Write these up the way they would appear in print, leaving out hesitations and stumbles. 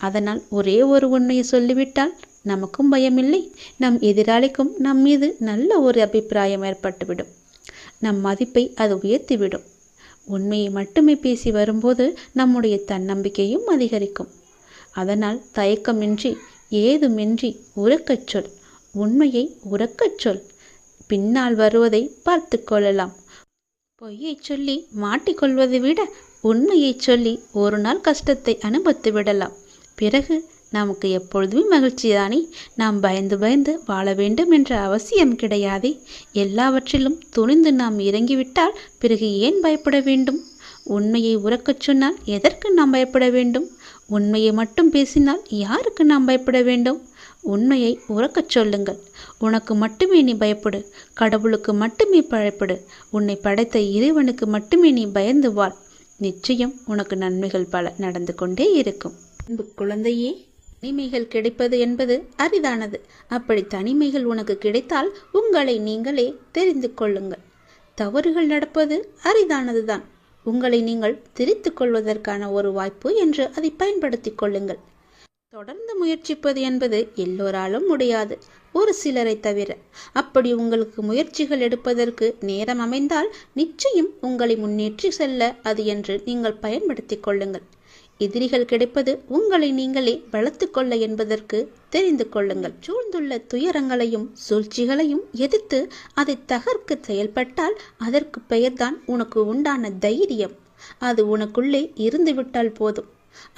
அதனால் ஒரே ஒரு உண்மையை சொல்லிவிட்டால் நமக்கும் பயமில்லை, நம் எதிராளிக்கும் நம் மீது நல்ல ஒரு அபிப்பிராயம் ஏற்பட்டுவிடும். நம் மதிப்பை அது உயர்த்திவிடும். உண்மையை மட்டுமே பேசி வரும்போது நம்முடைய தன்னம்பிக்கையும் அதிகரிக்கும். அதனால் தயக்கமின்றி ஏதுமின்றி உரக்கச் சொல். உண்மையை உரக்கச் சொல். பின்னால் வருவதை பார்த்து கொள்ளலாம். பொய்யை சொல்லி மாட்டிக்கொள்வதை விட உண்மையை சொல்லி ஒரு நாள் கஷ்டத்தை அனுபவித்து விடலாம். பிறகு நமக்கு எப்பொழுதுமே மகிழ்ச்சிதானே. நாம் பயந்து பயந்து வாழ வேண்டும் என்ற அவசியம் கிடையாதே. எல்லாவற்றிலும் துணிந்து நாம் இறங்கிவிட்டால் பிறகு ஏன் பயப்பட வேண்டும்? உண்மையை உரக்கச் சொன்னால் எதற்கு நாம் பயப்பட வேண்டும்? உண்மையை மட்டும் பேசினால் யாருக்கு நாம் பயப்பட வேண்டும்? உண்மையை உரக்கச் சொல்லுங்கள். உனக்கு மட்டுமே நீ பயப்படு. கடவுளுக்கு மட்டுமே பயப்படு. உன்னை படைத்த இறைவனுக்கு மட்டுமே நீ பயந்து வாழ். நிச்சயம் உனக்கு நன்மைகள் பல நடந்து கொண்டே இருக்கும். அன்பு குழந்தையே, தனிமைகள் கிடைப்பது என்பது அரிதானது. அப்படி தனிமைகள் உனக்கு கிடைத்தால் உங்களை நீங்களே தெரிந்து கொள்ளுங்கள். தவறுகள் நடப்பது அரிதானதுதான். உங்களை நீங்கள் திரித்து கொள்வதற்கான ஒரு வாய்ப்பு என்று அதை பயன்படுத்தி கொள்ளுங்கள். தொடர்ந்து முயற்சிப்பது என்பது எல்லோராலும் முடியாது, ஒரு சிலரை தவிர. அப்படி உங்களுக்கு முயற்சிகள் எடுப்பதற்கு நேரம் அமைந்தால் நிச்சயம் உங்களை முன்னேற்றி செல்ல அது என்று நீங்கள் பயன்படுத்தி கொள்ளுங்கள். எதிரிகள் கிடைப்பது உங்களை நீங்களே வளர்த்து கொள்ள என்பதற்கு தெரிந்து கொள்ளுங்கள். சூழ்ந்துள்ள துயரங்களையும் சூழ்ச்சிகளையும் எதிர்த்து அதை தகர்க்க செயல்பட்டால் அதற்கு பெயர்தான் உனக்கு உண்டான தைரியம். அது உனக்குள்ளே இருந்துவிட்டால் போதும்.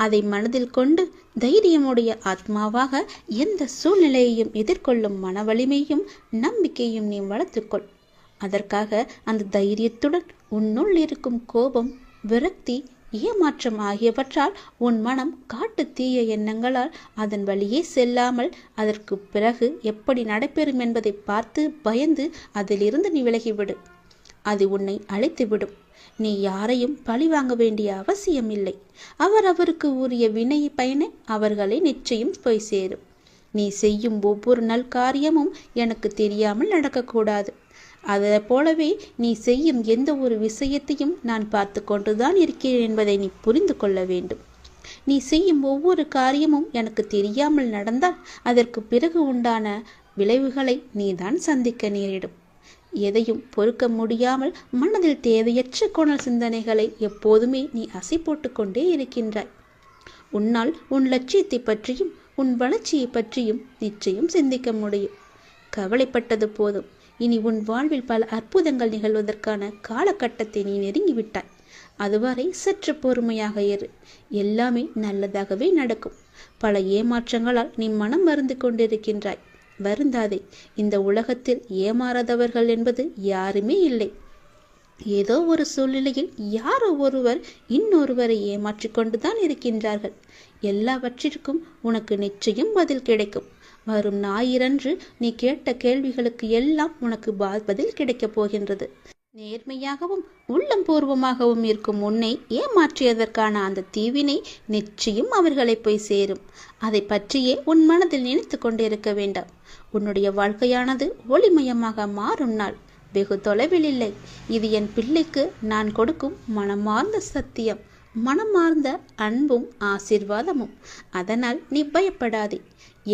அதை மனதில் கொண்டு தைரியமுடைய ஆத்மாவாக எந்த சூழ்நிலையையும் எதிர்கொள்ளும் மன வலிமையும் நம்பிக்கையும் நீ வளர்த்துக்கொள். அதற்காக அந்த தைரியத்துடன் உன்னுள் இருக்கும் கோபம், விரக்தி, ஏமாற்றம் ஆகியவற்றால் உன் மனம் காட்டு தீய எண்ணங்களால் அதன் வழியே செல்லாமல் அதற்கு பிறகு எப்படி நடைபெறும் என்பதை பார்த்து பயந்து அதிலிருந்து நீ விலகிவிடு. அது உன்னை அழைத்துவிடும். நீ யாரையும் பழி வாங்க வேண்டிய அவசியம் இல்லை. அவருக்கு உரிய வினை பயனை அவர்களை நிச்சயம் போய் சேரும். நீ செய்யும் ஒவ்வொரு நல் காரியமும் எனக்கு தெரியாமல் நடக்கக்கூடாது. அதை போலவே நீ செய்யும் எந்த ஒரு விஷயத்தையும் நான் பார்த்து கொண்டுதான் இருக்கிறேன் என்பதை நீ புரிந்து கொள்ள வேண்டும். நீ செய்யும் ஒவ்வொரு காரியமும் எனக்கு தெரியாமல் நடந்தால் அதற்கு பிறகு உண்டான விளைவுகளை நீதான் சந்திக்க நேரிடும். எதையும் பொறுக்க முடியாமல் மனதில் தேவையற்ற கோணல் சிந்தனைகளை எப்போதுமே நீ அசை போட்டு கொண்டே இருக்கின்றாய். உன்னால் உன் லட்சியத்தை பற்றியும் உன் வளர்ச்சியை பற்றியும் நிச்சயம் சிந்திக்க முடியும். கவலைப்பட்டது போதும். இனி உன் வாழ்வில் பல அற்புதங்கள் நிகழ்வதற்கான காலகட்டத்தை நீ நெருங்கிவிட்டாய். அதுவரை சற்று பொறுமையாக இரு. எல்லாமே நல்லதாகவே நடக்கும். பல ஏமாற்றங்களால் நீ மனம் மருந்து கொண்டிருக்கின்றாய். வருந்தாதே. இந்த உலகத்தில் ஏமாறாதவர்கள் என்பது யாருமே இல்லை. ஏதோ ஒரு சூழ்நிலையில் யாரோ ஒருவர் இன்னொருவரை ஏமாற்றிக் கொண்டுதான் இருக்கின்றார்கள். எல்லாவற்றிற்கும் உனக்கு நிச்சயம் பதில் கிடைக்கும். வரும் ஞாயிறன்று நீ கேட்ட கேள்விகளுக்கு எல்லாம் உனக்கு பதில் கிடைக்கப் போகின்றது. நேர்மையாகவும் உள்ளம் பூர்வமாகவும் இருக்கும் உன்னை ஏமாற்றியதற்கான அந்த தீவினை நிச்சயம் அவர்களை போய் சேரும். அதை பற்றியே உன் மனதில் நினைத்து கொண்டிருக்க வேண்டாம். உன்னுடைய வாழ்க்கையானது ஒளிமயமாக மாறும் நாள் வெகு தொலைவில் இல்லை. இது என் பிள்ளைக்கு நான் கொடுக்கும் மனமார்ந்த சத்தியம், மனமார்ந்த அன்பும் ஆசீர்வாதமும். அதனால் நீ பயப்படாதே.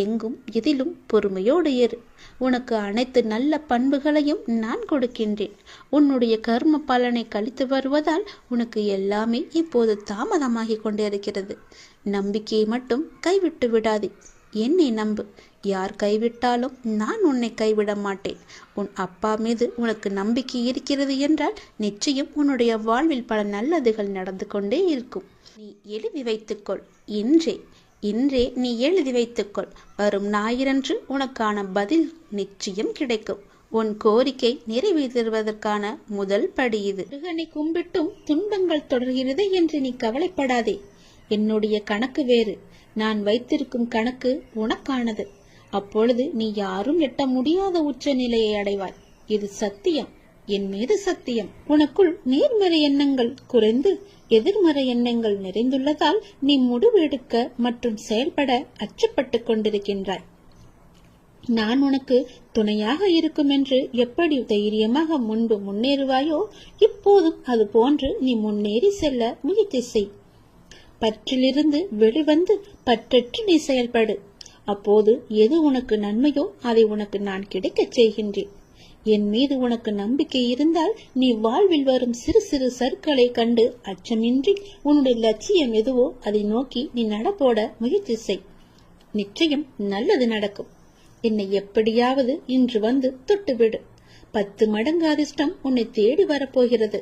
எங்கும் எதிலும் பொறுமையோடு இரு. உனக்கு அனைத்து நல்ல பண்புகளையும் நான் கொடுக்கின்றேன். உன்னுடைய கர்ம பலனை கழித்து வருவதால் உனக்கு எல்லாமே இப்போது தாமதமாகி கொண்டிருக்கிறது. நம்பிக்கையை மட்டும் கைவிட்டு விடாதே. என்னை நம்பு. யார் கைவிட்டாலும் நான் உன்னை கைவிட மாட்டேன். உன் அப்பா மீது உனக்கு நம்பிக்கை இருக்கிறது என்றால் நிச்சயம் உன்னுடைய வாழ்வில் பல நல்லதுகள் நடந்து கொண்டே இருக்கும். நீ எழுதி வைத்துக்கொள். இன்றே நீ எழுதி வைத்துக்கொள். வரும் ஞாயிறன்று உனக்கான பதில் நிச்சயம் கிடைக்கும். உன் கோரிக்கை நிறைவேற்றுவதற்கான முதல் படி இது. முருகனை கும்பிட்டும் துன்பங்கள் தொடர்கிறது என்று நீ கவலைப்படாதே. என்னுடைய கணக்கு வேறு. நான் வைத்திருக்கும் கணக்கு உனக்கானது. அப்பொழுது நீ யாரும் எட்ட முடியாத உச்ச நிலையை அடைவாய். இது சத்தியம், என் மீது சத்தியம். உனக்குள் நேர்மறை எண்ணங்கள் குறைந்து எதிர்மறை எண்ணங்கள் நிறைந்துள்ளதால் நீ முடிவு எடுக்க மற்றும் செயல்பட அச்சப்பட்டு கொண்டிருக்கின்றாய். நான் உனக்கு துணையாக இருக்கும் என்று எப்படி தைரியமாக முன்பு முன்னேறுவாயோ இப்போதும் அது போன்று நீ முன்னேறி செல்ல முயற்சி செய். பற்றிலிருந்து வெளிவந்து பற்றற்று நீ செயல்படு. அப்போது எது உனக்கு நன்மையோ அதை உனக்கு நான் கிடைக்கச் செய்கின்றேன். என் மீது உனக்கு நம்பிக்கை இருந்தால் நீ வாழ்வில் வரும் சிறு சிறு சறுக்களை கண்டு அச்சமின்றி உன்னுடைய லட்சியம் எதுவோ அதை நோக்கி நீ நடப்போட முயற்சி செய். நிச்சயம் நல்லது நடக்கும். என்னை எப்படியாவது இன்று வந்து தொட்டுவிடு. 10 மடங்கு அதிர்ஷ்டம் உன்னை தேடி வரப்போகிறது.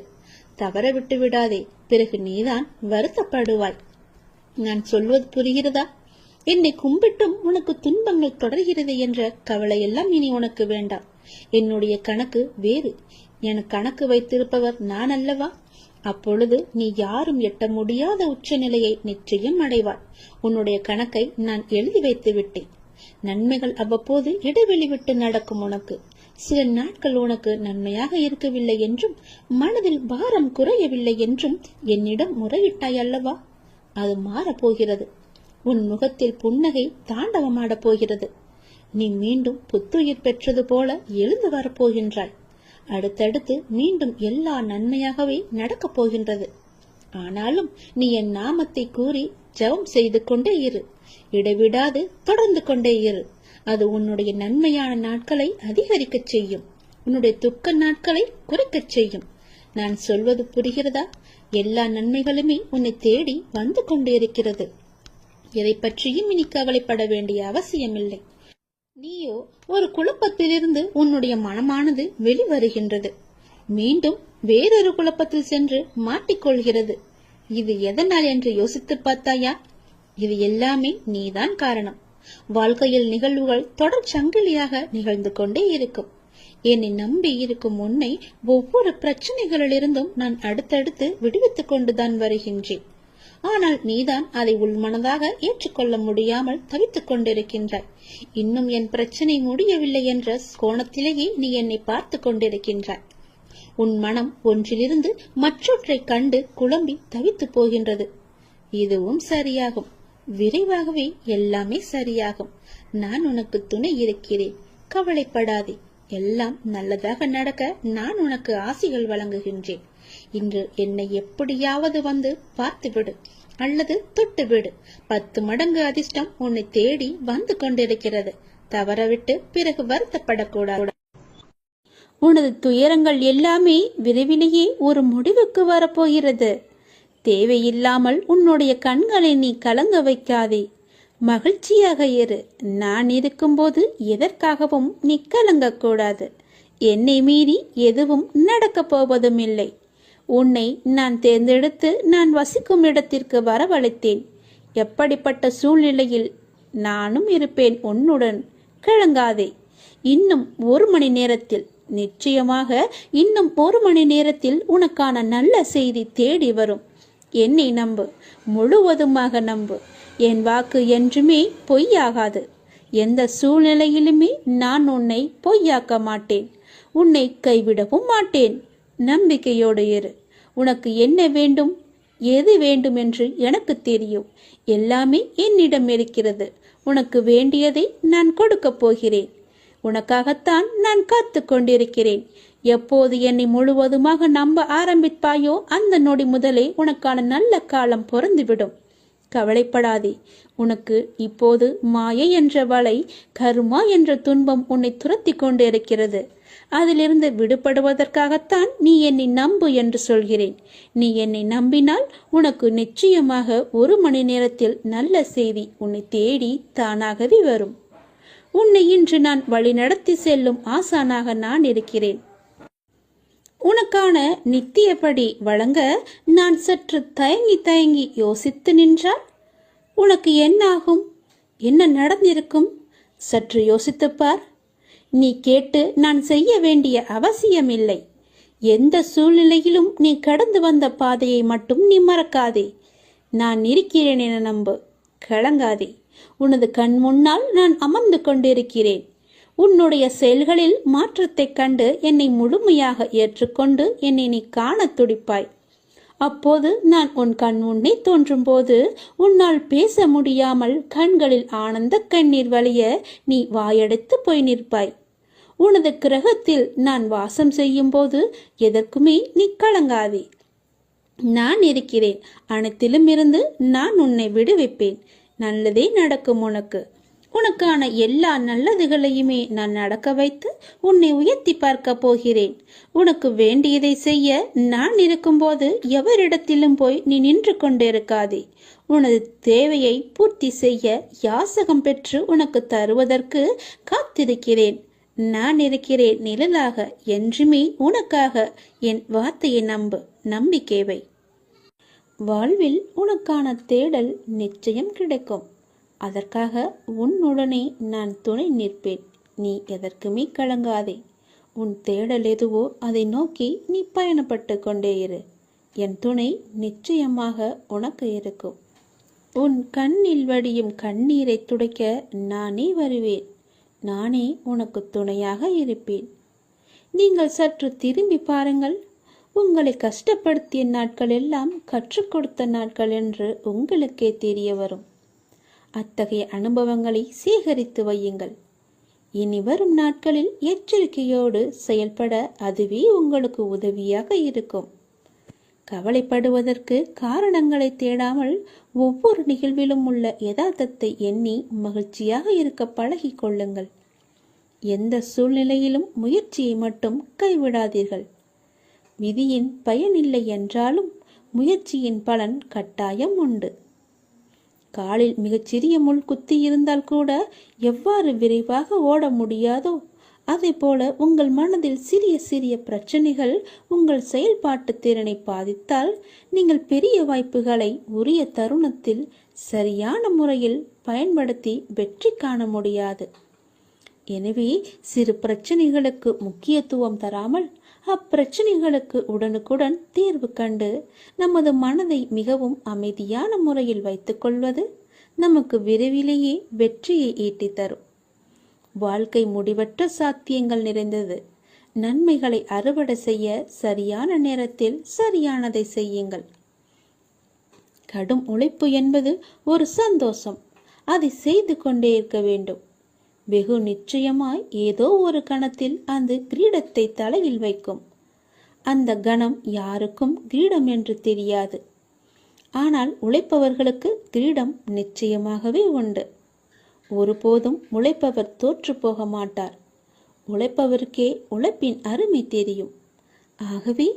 தவற விட்டு விடாதே, பிறகு நீதான் வருத்தப்படுவாய். நான் சொல்வது புரிகிறதா? என்னை கும்பிட்டும் உனக்கு துன்பங்கள் தொடர்கிறது என்ற கவலை எல்லாம் இனி உனக்கு வேண்டாம். என்னுடைய கணக்கு வேறு. என் கணக்கு வைத்திருப்பவர் நான் அல்லவா? அப்பொழுது நீ யாரும் எட்ட முடியாத உச்ச நிலையை நிச்சயம் அடைவாய். உன்னுடைய கணக்கை நான் எழுதி வைத்து விட்டேன். நன்மைகள் அவ்வப்போது இடைவெளி விட்டு நடக்கும். உனக்கு சில நாட்கள் உனக்கு நன்மையாக இருக்கவில்லை என்றும் மனதில் பாரம் குறையவில்லை என்றும் என்னிடம் முறையிட்டாய் அல்லவா? அது மாறப்போகிறது. உன் முகத்தில் புன்னகை தாண்டவமாடப் போகிறது. நீ மீண்டும் புத்துயிர் பெற்றது போல எழுந்து வரப்போகின்றாய். அடுத்தடுத்து மீண்டும் எல்லா நன்மையாகவே நடக்கப் போகின்றது. ஆனாலும் நீ என் நாமத்தை கூறி ஜெபம் செய்து கொண்டே இரு. இடைவிடாது தொடர்ந்து கொண்டே இரு. அது உன்னுடைய நன்மையான நாட்களை அதிகரிக்கச் செய்யும். உன்னுடைய துக்க நாட்களை குறைக்கச் செய்யும். நான் சொல்வது புரிகிறதா? எல்லா நன்மைகளுமே உன்னை தேடி வந்து கொண்டு இருக்கிறது. எதை பற்றியும் இனி கவலைப்பட வேண்டிய அவசியமில்லை. நீயோ ஒரு குழப்பத்திலிருந்து உன்னுடைய மனமானது வெளிவருகின்றது. மீண்டும் வேறொரு குழப்பத்தில் சென்று மாட்டிக்கொள்கிறது. இது எதனால் என்று யோசித்து பார்த்தாயா? இது எல்லாமே நீதான் காரணம். வாழ்க்கையில் நிகழ்வுகள் தொடர் சங்கிலியாக நிகழ்ந்து கொண்டே இருக்கும். என்னை நம்பி இருக்கும் உன்னை ஒவ்வொரு பிரச்சனைகளிலிருந்தும் நான் அடுத்தடுத்து விடுவித்துக் கொண்டுதான் வருகின்றேன். ஆனால் நீதான் அதை உள்மனதாக ஏற்றுக்கொள்ள முடியாமல் தவித்துக் கொண்டிருக்கின்றாய். இன்னும் என் பிரச்சனை முடியவில்லை என்ற கோணத்திலேயே நீ என்னை பார்த்து கொண்டிருக்கின்றாய். உன் மனம் ஒன்றிலிருந்து மற்றொன்றை கண்டு குழம்பி தவித்து போகின்றது. இதுவும் சரியாகும். விரைவாகவே எல்லாமே சரியாகும். நான் உனக்கு துணை இருக்கிறேன். கவலைப்படாதே. எல்லாம் நல்லதாக நடக்க நான் உனக்கு ஆசிகள் வழங்குகின்றேன். இன்று என்னை எப்படியாவது வந்து பார்த்துவிடு அல்லது தொட்டுவிடு. 10 மடங்கு அதிர்ஷ்டம் உன்னை தேடி வந்து கொண்டிருக்கிறது. தவறவிட்டு பிறகு வருத்தப்படக்கூடாது. உனது துயரங்கள் எல்லாமே விரைவிலேயே ஒரு முடிவுக்கு வரப்போகிறது. தேவையில்லாமல் உன்னுடைய கண்களை நீ கலங்க வைக்காதே. மகிழ்ச்சியாக இரு. நான் இருக்கும்போது எதற்காகவும் நீ கலங்கக்கூடாது. என்னை மீறி எதுவும் நடக்கப் போவதும் இல்லை. உன்னை நான் தேர்ந்தெடுத்து நான் வசிக்கும் இடத்திற்கு வரவழைத்தேன். எப்படிப்பட்ட சூழ்நிலையில் நானும் இருப்பேன் உன்னுடன். கலங்காதே. இன்னும் 1 மணி நேரத்தில், நிச்சயமாக இன்னும் 1 மணி நேரத்தில் உனக்கான நல்ல செய்தி தேடி வரும். என்னை நம்பு. முழுவதுமாக நம்பு. என் வாக்கு என்றுமே பொய்யாகாது. எந்த சூழ்நிலையிலுமே நான் உன்னை பொய்யாக்க மாட்டேன். உன்னை கைவிடவும் மாட்டேன். நம்பிக்கையோடு இரு. உனக்கு என்ன வேண்டும், எது வேண்டும் என்று எனக்கு தெரியும். எல்லாமே என்னிடம் இருக்கிறது. உனக்கு வேண்டியதை நான் கொடுக்கப் போகிறேன். உனக்காகத்தான் நான் காத்து கொண்டிருக்கிறேன். எப்போது என்னை முழுவதுமாக நம்ப ஆரம்பிப்பாயோ அந்த நொடி முதலே உனக்கான நல்ல காலம் பொருந்துவிடும். கவலைப்படாதே. உனக்கு இப்போது மாயை என்ற வலை, கருமா என்ற துன்பம் உன்னை துரத்தி கொண்டிருக்கிறது. அதிலிருந்து விடுபடுவதற்காகத்தான் நீ என்னை நம்பு என்று சொல்கிறேன். நீ என்னை நம்பினால் உனக்கு நிச்சயமாக 1 மணி நேரத்தில் நல்ல செய்தி உன்னை தேடி தானாகவே வரும். உன்னை இன்று நான் வழிநடத்தி செல்லும் ஆசானாக நான் இருக்கிறேன். உனக்கான நித்தியப்படி வழங்க நான் சற்று தயங்கி யோசித்து நின்றால் உனக்கு என்னாகும்? என்ன நடந்திருக்கும்? சற்று யோசித்துப்பார். நீ கேட்டு நான் செய்ய வேண்டிய அவசியமில்லை. எந்த சூழ்நிலையிலும் நீ கடந்து வந்த பாதையை மட்டும் நீ மறக்காதே. நான் இருக்கிறேன் என நம்பு. கலங்காதே. உனது கண் முன்னால் நான் அமர்ந்து கொண்டிருக்கிறேன். உன்னுடைய செயல்களில் மாற்றத்தைக் கண்டு என்னை முழுமையாக ஏற்றுக்கொண்டு என்னை நீ காண துடிப்பாய். அப்போது நான் உன் கண் முன்னே தோன்றும் போது உன்னால் பேச முடியாமல் கண்களில் ஆனந்த கண்ணீர் வழிய நீ வாயடைத்து போய் நிற்பாய். உனது கிரகத்தில் நான் வாசம் செய்யும் போது எதற்குமே நீ கலங்காதே. நான் இருக்கிறேன். அனைத்திலும் இருந்து நான் உன்னை விடுவிப்பேன். நல்லதே நடக்கும் உனக்கு. உனக்கான எல்லா நல்லதுகளையுமே நான் நடக்க வைத்து உன்னை உயர்த்தி பார்க்க போகிறேன். உனக்கு வேண்டியதை செய்ய நான் இருக்கும்போது எவரிடத்திலும் போய் நீ நின்று கொண்டிருக்காதே. உனது தேவையை பூர்த்தி செய்ய யாசகம் பெற்று உனக்கு தருவதற்கு காத்திருக்கிறேன். நான் இருக்கிறேன் நிழலாக. என்றுமே உனக்காக. என் வார்த்தையை நம்பு, நம்பிக்கை வை. வாழ்வில் உனக்கான தேடல் நிச்சயம் கிடைக்கும். அதற்காக உன்னுடனே நான் துணை நிற்பேன். நீ எதற்குமே கலங்காதே. உன் தேடல் எதுவோ அதை நோக்கி நீ பயணப்பட்டு கொண்டே இரு. என் துணை நிச்சயமாக உனக்கு இருக்கும். உன் கண்ணில் வடியும் கண்ணீரை துடைக்க நானே வருவேன். நானே உனக்கு துணையாக இருப்பேன். நீங்கள் சற்று திரும்பி பாருங்கள். உங்களை கஷ்டப்படுத்திய நாட்கள் எல்லாம் கற்றுக் கொடுத்த நாட்கள் என்று உங்களுக்கே தெரிய வரும். அத்தகைய அனுபவங்களை சேகரித்து வையுங்கள். இனி வரும் நாட்களில் எச்சரிக்கையோடு செயல்பட அதுவே உங்களுக்கு உதவியாக இருக்கும். கவலைப்படுவதற்கு காரணங்களை தேடாமல் ஒவ்வொரு நிகழ்விலும் உள்ள யதார்த்தத்தை எண்ணி மகிழ்ச்சியாக இருக்க பழகி கொள்ளுங்கள். எந்த சூழ்நிலையிலும் முயற்சியை மட்டும் கைவிடாதீர்கள். விதியின் பயனில்லை என்றாலும் முயற்சியின் பலன் கட்டாயம் உண்டு. காலில் மிகச்சிறிய முள் குத்தி இருந்தால் கூட எவ்வாறு விரைவாக ஓட முடியாதோ அதே போல உங்கள் மனதில் சிறிய சிறிய பிரச்சனைகள் உங்கள் செயல்பாட்டு திறனை பாதித்தால் நீங்கள் பெரிய வாய்ப்புகளை உரிய தருணத்தில் சரியான முறையில் பயன்படுத்தி வெற்றி காண முடியாது. எனவே சிறு பிரச்சனைகளுக்கு முக்கியத்துவம் தராமல் அப்பிரச்சனைகளுக்கு உடனுக்குடன் தீர்வு கண்டு நமது மனதை மிகவும் அமைதியான முறையில் வைத்துக்கொள்வது நமக்கு விரைவிலேயே வெற்றியை ஈட்டி தரும். வாழ்க்கை முடிவற்ற சாத்தியங்கள் நிறைந்தது. நன்மைகளை அறுவடை செய்ய சரியான நேரத்தில் சரியானதை செய்யுங்கள். கடும் உழைப்பு என்பது ஒரு சந்தோஷம். அதை செய்து கொண்டே இருக்க வேண்டும். வெகு நிச்சயமாய் ஏதோ ஒரு கணத்தில் அந்த கிரீடத்தை தலையில் வைக்கும். அந்த கணம் யாருக்கும் கிரீடம் என்று தெரியாது. ஆனால் உழைப்பவர்களுக்கு கிரீடம் நிச்சயமாகவே உண்டு. ஒருபோதும் உழைப்பவர் தோற்று போக மாட்டார். உழைப்பவருக்கே உழைப்பின் அருமை தெரியும். ஆகவே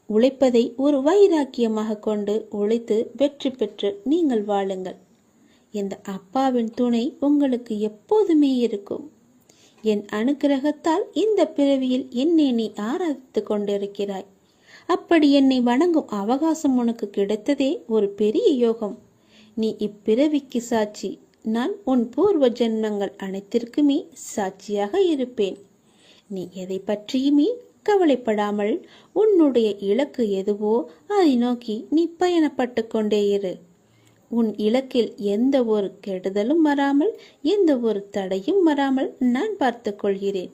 உழைப்பதை ஒரு வைராக்கியமாக கொண்டு உழைத்து வெற்றி பெற்று நீங்கள் வாழுங்கள். இந்த அப்பாவின் துணை உங்களுக்கு எப்போதுமே இருக்கும். என் அனுக்கிரகத்தால் இந்த பிறவியில் என்னை நீ ஆராதித்து கொண்டிருக்கிறாய். அப்படி என்னை வணங்கும் அவகாசம் உனக்கு கிடைத்ததே ஒரு பெரிய யோகம். நீ இப்பிறவிக்கு சாட்சி. நான் உன் பூர்வ ஜென்மங்கள் அனைத்திற்குமே சாட்சியாக இருப்பேன். நீ எதை பற்றியுமே கவலைப்படாமல் உன்னுடைய இலக்கு எதுவோ அதை நோக்கி நீ பயணப்பட்டு கொண்டே இரு. உன் இலக்கில் எந்த ஒரு கெடுதலும் வராமல் எந்த ஒரு தடையும் வராமல் நான் பார்த்து கொள்கிறேன்.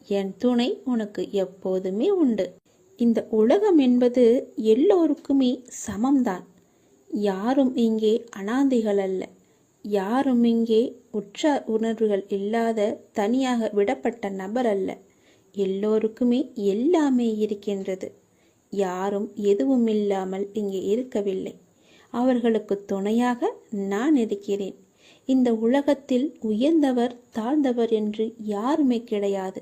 என் துணை உனக்கு எப்போதுமே உண்டு. இந்த உலகம் என்பது எல்லோருக்குமே சமம்தான். யாரும் இங்கே அனாதைகள் அல்ல. யாரும் இங்கே உற்றார் உணர்வுகள் இல்லாத தனியாக விடப்பட்ட நபர் அல்ல. எல்லோருக்குமே எல்லாமே இருக்கின்றது. யாரும் எதுவும் இல்லாமல் இங்கே இருக்கவில்லை. அவர்களுக்கு துணையாக நான் இருக்கிறேன். இந்த உலகத்தில் உயர்ந்தவர் தாழ்ந்தவர் என்று யாருமே கிடையாது.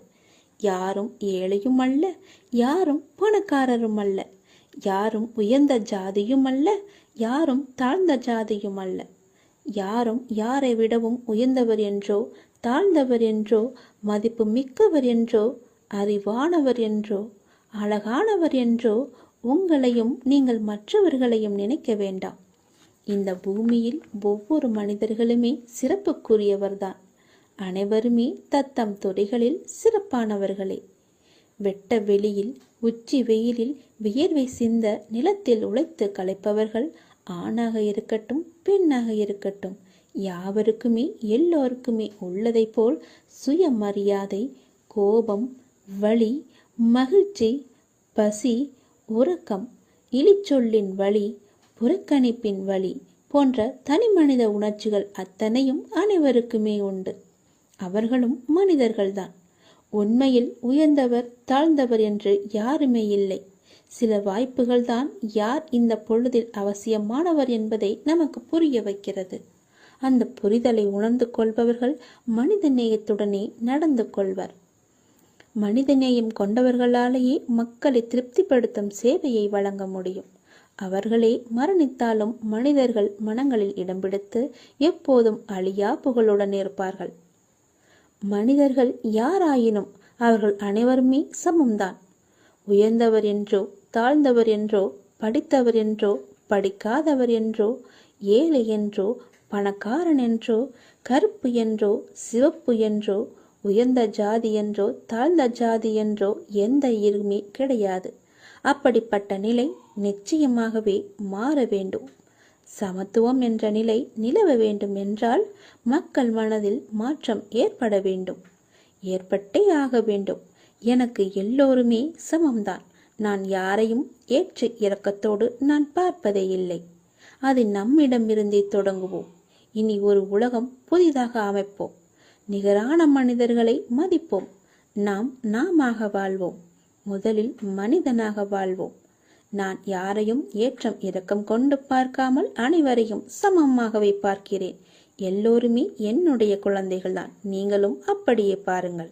யாரும் ஏழையும் அல்ல, யாரும் பணக்காரரும் அல்ல. யாரும் உயர்ந்த ஜாதியும் அல்ல, யாரும் தாழ்ந்த ஜாதியும் அல்ல. யாரும் யாரை விடவும் உயர்ந்தவர் என்றோ தாழ்ந்தவர் என்றோ மதிப்பு மிக்கவர் என்றோ அறிவானவர் என்றோ அழகானவர் என்றோ உங்களையும் நீங்கள் மற்றவர்களையும் நினைக்க வேண்டாம். இந்த பூமியில் ஒவ்வொரு மனிதர்களுமே சிறப்புக்குரியவர்தான். அனைவருமே தத்தம் துறைகளில் சிறப்பானவர்களே. வெட்ட வெளியில் உச்சி வெயிலில் வியர்வை சிந்த நிலத்தில் உழைத்து களைப்பவர்கள் ஆணாக இருக்கட்டும் பெண்ணாக இருக்கட்டும் யாவருக்குமே எல்லோருக்குமே உள்ளதை போல் சுயமரியாதை, கோபம், வலி, மகிழ்ச்சி, பசி, உறக்கம், இழிச்சொல்லின் வலி, புறக்கணிப்பின் வலி போன்ற தனிமனித உணர்ச்சிகள் அத்தனையும் அனைவருக்குமே உண்டு. அவர்களும் மனிதர்கள்தான். உண்மையில் உயர்ந்தவர் தாழ்ந்தவர் என்று யாருமே இல்லை. சில வாய்ப்புகள் தான் யார் இந்த பொழுதில் அவசியமானவர் என்பதை நமக்கு புரிய வைக்கிறது. அந்த புரிதலை உணர்ந்து கொள்பவர்கள் மனித நேயத்துடனே நடந்து கொள்வர். மனித நேயம் கொண்டவர்களாலேயே மக்களை திருப்திப்படுத்தும் சேவையை வழங்க முடியும். அவர்களே மரணித்தாலும் மனிதர்கள் மனங்களில் இடம் பிடித்து எப்போதும் அழியா புகழுடன் இருப்பார்கள். மனிதர்கள் யாராயினும் அவர்கள் அனைவருமே சமம்தான். உயர்ந்தவர் என்றோ தாழ்ந்தவர் என்றோ படித்தவர் என்றோ படிக்காதவர் என்றோ ஏழை என்றோ பணக்காரன் என்றோ கருப்பு என்றோ சிவப்பு என்றோ உயர்ந்த ஜாதி என்றோ தாழ்ந்த ஜாதி என்றோ எந்த இருமே கிடையாது. அப்படிப்பட்ட நிலை நிச்சயமாகவே மாற வேண்டும். சமத்துவம் என்ற நிலை நிலவ வேண்டும் என்றால் மக்கள் மனதில் மாற்றம் ஏற்பட வேண்டும். ஏற்பட்டே ஆக வேண்டும். எனக்கு எல்லோருமே சமம்தான். நான் யாரையும் ஏற்று இரக்கத்தோடு நான் பார்ப்பதே இல்லை. அது நம்மிடமிருந்தே தொடங்குவோம். இனி ஒரு உலகம் புதிதாக அமைப்போம். நிகரான மனிதர்களை மதிப்போம். நாமாக வாழ்வோம். முதலில் மனிதனாக வாழ்வோம். நான் யாரையும் ஏற்றம் இரக்கம் கொண்டு பார்க்காமல் அனைவரையும் சமமாகவே பார்க்கிறேன். எல்லோருமே என்னுடைய குழந்தைகள்தான். நீங்களும் அப்படியே பாருங்கள்.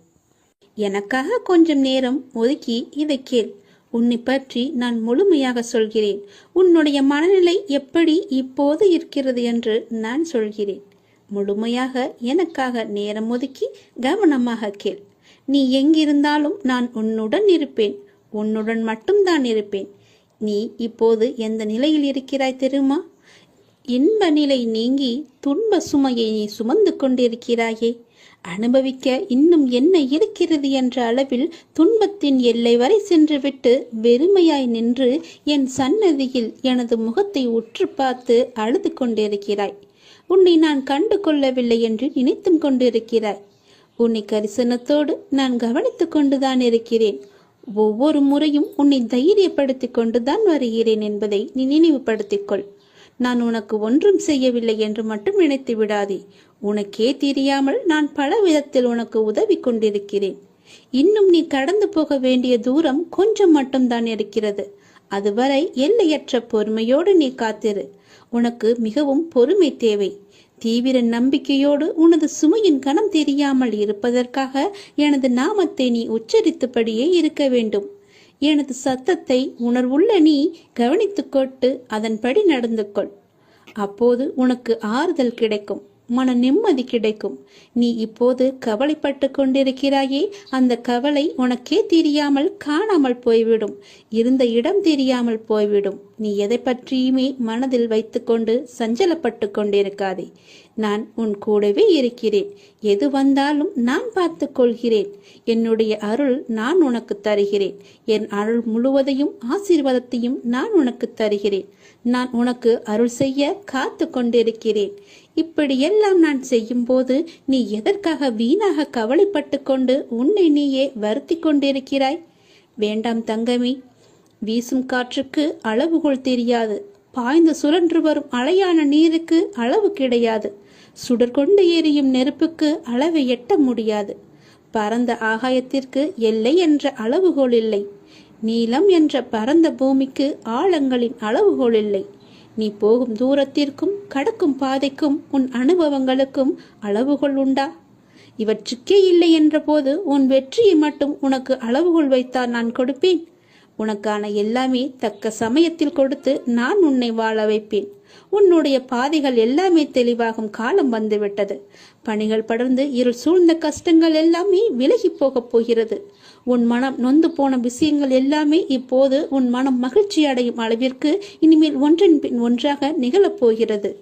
எனக்காக கொஞ்சம் நேரம் ஒதுக்கி இதை கேள். உன்னை பற்றி நான் முழுமையாக சொல்கிறேன். உன்னுடைய மனநிலை எப்படி இப்போது இருக்கிறது என்று நான் சொல்கிறேன். முழுமையாக எனக்காக நேரம் ஒதுக்கி கவனமாக கேள். நீ எங்கிருந்தாலும் நான் உன்னுடன் இருப்பேன். உன்னுடன் மட்டும்தான் இருப்பேன். நீ இப்போது எந்த நிலையில் இருக்கிறாய் தெரியுமா? இன்ப நிலை நீங்கி துன்ப சுமையை நீ சுமந்து கொண்டிருக்கிறாயே. அனுபவிக்க இன்னும் என்ன இருக்கிறது என்ற அளவில் துன்பத்தின் எல்லை வரை சென்றுவிட்டு வெறுமையாய் நின்று என் சன்னதியில் எனது முகத்தை உற்று பார்த்து அழுது கொண்டிருக்கிறாய். உன்னை நான் கண்டு கொள்ளவில்லை என்று நினைத்தும் கொண்டிருக்கிறாய். உன்னை கரிசனத்தோடு நான் கவனித்துக் கொண்டுதான் இருக்கிறேன். ஒவ்வொரு முறையும் உன்னை தைரியப்படுத்திக் கொண்டுதான் வருகிறேன் என்பதை நீ நினைவுபடுத்திக்கொள். நான் உனக்கு ஒன்றும் செய்யவில்லை என்று மட்டும் நினைத்து விடாதே. உனக்கே தெரியாமல் நான் பல விதத்தில் உனக்கு உதவி கொண்டிருக்கிறேன். இன்னும் நீ கடந்து போக வேண்டிய தூரம் கொஞ்சம் மட்டும்தான் இருக்கிறது. அதுவரை எல்லையற்ற பொறுமையோடு நீ காத்திரு. உனக்கு மிகவும் பொறுமை தேவை. தீவிர நம்பிக்கையோடு உனது சுமையின் கணம் தெரியாமல் இருப்பதற்காக எனது நாமத்தை நீ உச்சரித்தபடியே இருக்க வேண்டும். எனது சத்தத்தை உணர்வுள்ள நீ கவனித்துக்கொண்டு அதன்படி நடந்து கொள். அப்போது உனக்கு ஆறுதல் கிடைக்கும், மன நிம்மதி கிடைக்கும். நீ இப்போது கவலைப்பட்டு கொண்டிருக்கிறாயே, அந்த கவலை உனக்கே தெரியாமல் காணாமல் போய்விடும். இருந்த இடம் தெரியாமல் போய்விடும். நீ எதை பற்றியுமே மனதில் வைத்துக்கொண்டு சஞ்சலப்பட்டு கொண்டிருக்காதே. நான் உன் கூடவே இருக்கிறேன். எது வந்தாலும் நான் பார்த்து கொள்கிறேன். என்னுடைய அருள் நான் உனக்கு தருகிறேன். என் அருள் முழுவதையும் ஆசீர்வாதத்தையும் நான் உனக்கு தருகிறேன். நான் உனக்கு அருள் செய்ய காத்து கொண்டிருக்கிறேன். இப்படியெல்லாம் நான் செய்யும் போது நீ எதற்காக வீணாக கவலைப்பட்டு கொண்டு உன்னை நீயே வருத்தி கொண்டிருக்கிறாய்? வேண்டாம் தங்கமே. வீசும் காற்றுக்கு அளவுகோல் தெரியாது. பாய்ந்து சுழன்று வரும் அலையான நீருக்கு அளவு கிடையாது. சுடர் கொண்டு எரியும் நெருப்புக்கு அளவை எட்ட முடியாது. பரந்த ஆகாயத்திற்கு எல்லை என்ற அளவுகோல் இல்லை. நீளம் என்ற பரந்த பூமிக்கு ஆழங்களின் அளவுகோல் இல்லை. நீ போகும் தூரத்திற்கும் கடக்கும் பாதைக்கும் உன் அனுபவங்களுக்கும் அளவுகோல் உண்டா? இவற்றுக்கே இல்லை என்ற போது உன் வெற்றியை மட்டும் உனக்கு அளவுகோல் வைத்தால் நான் கொடுப்பேன். உனக்கான எல்லாமே தக்க சமயத்தில் கொடுத்து நான் உன்னை வாழ வைப்பேன். உன்னுடைய பாதைகள் எல்லாமே தெளிவாகும் காலம் வந்துவிட்டது. பணிகள் படர்ந்து இருள் சூழ்ந்த கஷ்டங்கள் எல்லாமே விலகி போகப் போகிறது. உன் மனம் நொந்து போன விஷயங்கள் எல்லாமே இப்போது உன் மனம் மகிழ்ச்சி அடையும் அளவிற்கு இனிமேல் ஒன்றின் பின் ஒன்றாக நிகழப் போகிறது.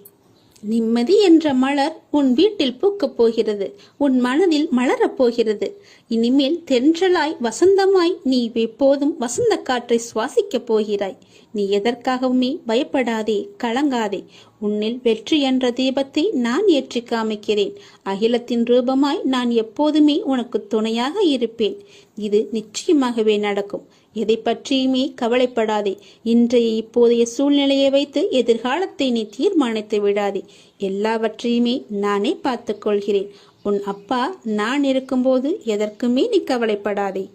நிம்மதி என்ற மலர் உன் வீட்டில் பூக்கப் போகிறது. உன் மனதில் மலரப் போகிறது. இனிமேல் தென்றலாய் வசந்தமாய் நீ எப்போதும் வசந்த காற்றை சுவாசிக்கப் போகிறாய். நீ எதற்காகவுமே பயப்படாதே, கலங்காதே. உன்னில் வெற்றி என்ற தீபத்தை நான் ஏற்றி காமிக்கிறேன். அகிலத்தின் ரூபமாய் நான் எப்போதுமே உனக்கு துணையாக இருப்பேன். இது நிச்சயமாகவே நடக்கும். எதை பற்றியுமே கவலைப்படாதே. இன்றைய இப்போதைய சூழ்நிலையை வைத்து எதிர்காலத்தை நீ தீர்மானித்து விடாதே. எல்லாவற்றையுமே நானே பார்த்துக் கொள்கிறேன். உன் அப்பா நான் இருக்கும்போது எதற்குமே நீ கவலைப்படாதே.